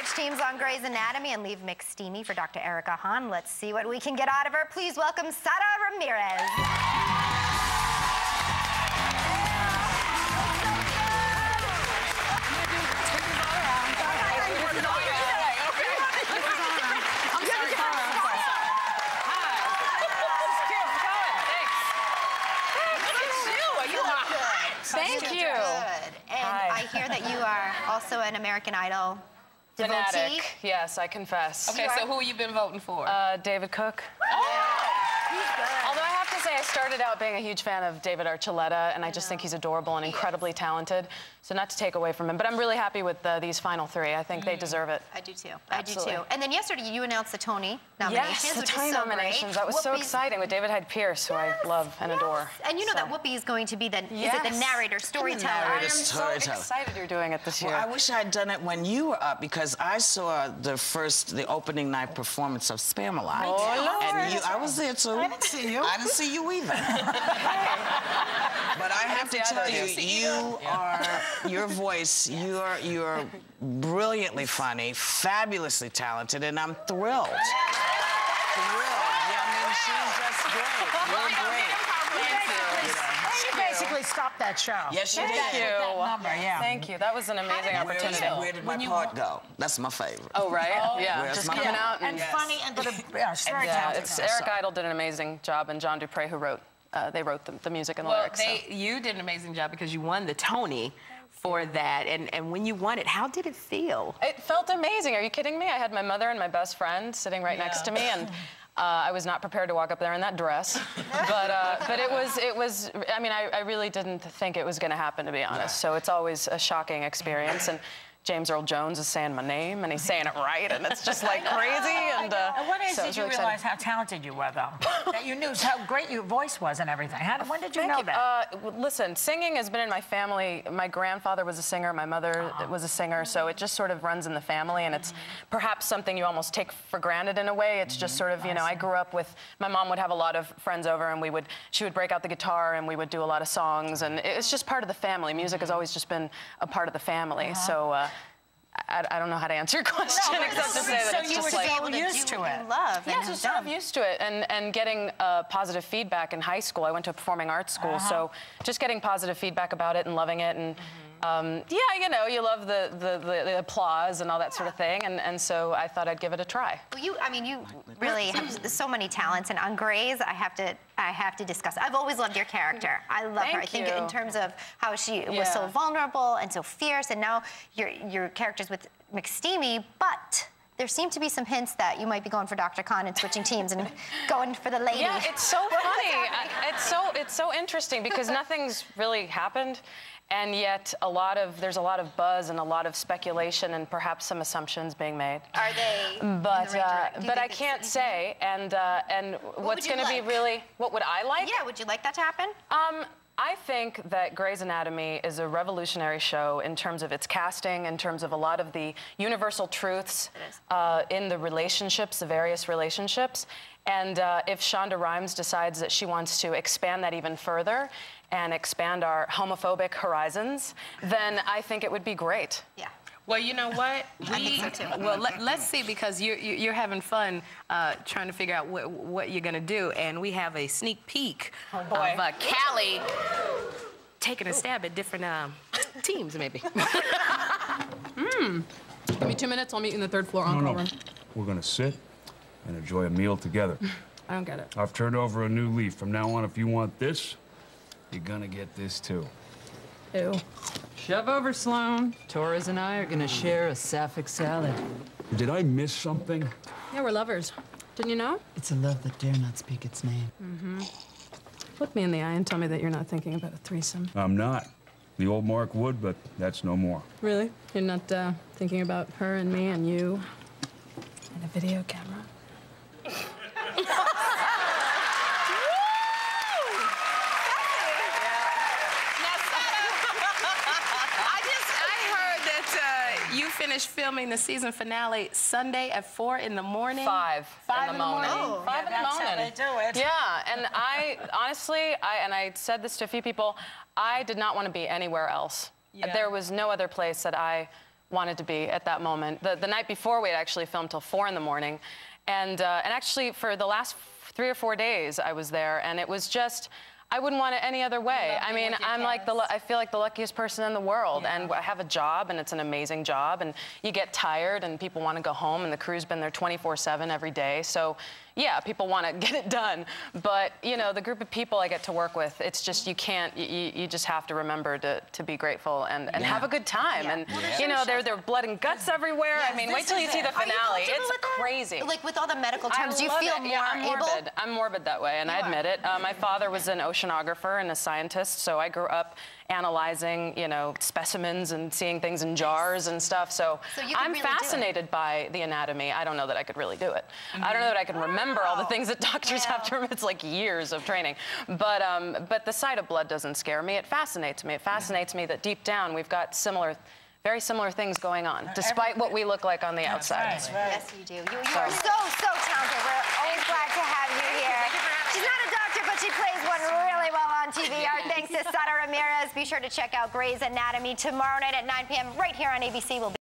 switch teams on Grey's Anatomy and leave McSteamy for Dr. Erica Hahn. Let's see what we can get out of her. Please welcome Sara Ramirez. Thank you. Good. And Hi. I hear that you are also an American Idol devotee. Fanatic. Yes, I confess. Okay, so who have you been voting for? David Cook. He's good. Although I have to say, I started out being a huge fan of David Archuleta, and I just think he's adorable and incredibly talented. So not to take away from him, but I'm really happy with these final three. I think they deserve it. I do too. Absolutely. I do too. And then yesterday you announced the Tony nominations, Yes, the which Tony is so nominations. great. That was so Whoopi's... exciting with David Hyde Pierce, who I love and adore. And you know that Whoopi is going to be the is it the narrator, storyteller? I am so excited you're doing it this year. Well, I wish I'd done it when you were up because I saw the opening night performance of Spamalot. Oh, Lord. And I was there too. I didn't see you. I didn't see you either. But I have to tell you, your voice, you're brilliantly funny, fabulously talented, and I'm thrilled. Thrilled. Yeah, I mean, she's just great. You're great. She basically stopped that show. Yes, she did. Thank you. That number, yeah. Thank you. That was an amazing opportunity. Where did my part go? That's my favorite. Oh, right? Yeah. Where's Just my coming part? out And funny and very talented. Yeah, Eric Idle did an amazing job, and John Dupre, who wrote, they wrote the music and the lyrics. You did an amazing job because you won the Tony for that. And when you won it, how did it feel? It felt amazing. Are you kidding me? I had my mother and my best friend sitting right next to me, and I was not prepared to walk up there in that dress. But it was. I mean, I really didn't think it was going to happen, to be honest. So it's always a shocking experience. And James Earl Jones is saying my name, and he's saying it right, and it's just like crazy. And At what age so did you realize how talented you were, though? That you knew how great your voice was and everything. When did you know that? Listen, singing has been in my family. My grandfather was a singer. My mother was a singer. So it just sort of runs in the family, and it's perhaps something you almost take for granted in a way. It's just sort of, you know, I grew up with, my mom would have a lot of friends over, and she would break out the guitar, and we would do a lot of songs, and it's just part of the family. Music has always just been a part of the family. So I don't know how to answer your question except to say that it's just like... So you were used to it. Love yeah, just sort of used to it, and getting positive feedback in high school. I went to a performing arts school, so just getting positive feedback about it and loving it, and yeah, you know, you love the applause and all that sort of thing, and so I thought I'd give it a try. Well, you really have so many talents, and on Grey's, I have to discuss. I've always loved your character. I love her. I think in terms of how she was so vulnerable and so fierce, and now your characters with McSteamy, but there seem to be some hints that you might be going for Dr. Khan and switching teams and going for the lady. Yeah, it's so funny. It's so interesting because nothing's really happened. And yet, there's a lot of buzz and a lot of speculation and perhaps some assumptions being made. Are they? But I can't say. And what's going to be really? What would I like? Yeah, would you like that to happen? I think that Grey's Anatomy is a revolutionary show in terms of its casting, in terms of a lot of the universal truths in the relationships, the various relationships. And if Shonda Rhimes decides that she wants to expand that even further and expand our homophobic horizons, then I think it would be great. Yeah. Well, you know what? I think so too. Well, let's see, because you're having fun trying to figure out what you're going to do, and we have a sneak peek of Callie taking a stab at different teams, maybe. Give me 2 minutes. I'll meet you in the third floor encore room. We're gonna sit and enjoy a meal together. I don't get it. I've turned over a new leaf. From now on, if you want this, you're gonna get this too. Ew. Shove over, Sloan. Torres and I are gonna share a sapphic salad. Did I miss something? Yeah, we're lovers. Didn't you know? It's a love that dare not speak its name. Mm-hmm. Look me in the eye and tell me that you're not thinking about a threesome. I'm not. The old Mark would, but that's no more. Really? You're not thinking about her and me and you and a video camera? You finished filming the season finale Sunday at 4 in the morning. 5 in the morning. Oh, 5 in the morning. That's how they do it. Yeah, and I honestly, I said this to a few people, I did not want to be anywhere else. Yeah. There was no other place that I wanted to be at that moment. The night before, we had actually filmed till 4 in the morning. And actually, for the last 3 or 4 days, I was there, and it was just, I wouldn't want it any other way. I mean, I feel like the luckiest person in the world, and I have a job, and it's an amazing job, and you get tired, and people want to go home, and the crew's been there 24/7 every day. So, yeah, people want to get it done. But, you know, the group of people I get to work with, it's just, you can't, you just have to remember to be grateful and have a good time. And, you know, there are blood and guts everywhere. I mean, wait till you see the finale. It's crazy. Like, with all the medical terms, do you feel more I'm able? morbid. I'm morbid that way, and I admit it. My father was an oceanographer and a scientist, so I grew up analyzing, you know, specimens and seeing things in jars and stuff. So I'm really fascinated by the anatomy. I don't know that I could really do it. I don't know that I can remember all the things that doctors have to remember. It's like years of training. But the sight of blood doesn't scare me. It fascinates me. It fascinates me that deep down we've got very similar things going on, despite what we look like on the outside. That's right. Yes, you do. You are so talented. We're always glad to have you here. She's not a doctor, but she plays one really well on TV. Our thanks to Sara Ramirez. Be sure to check out Grey's Anatomy tomorrow night at 9 p.m. right here on ABC.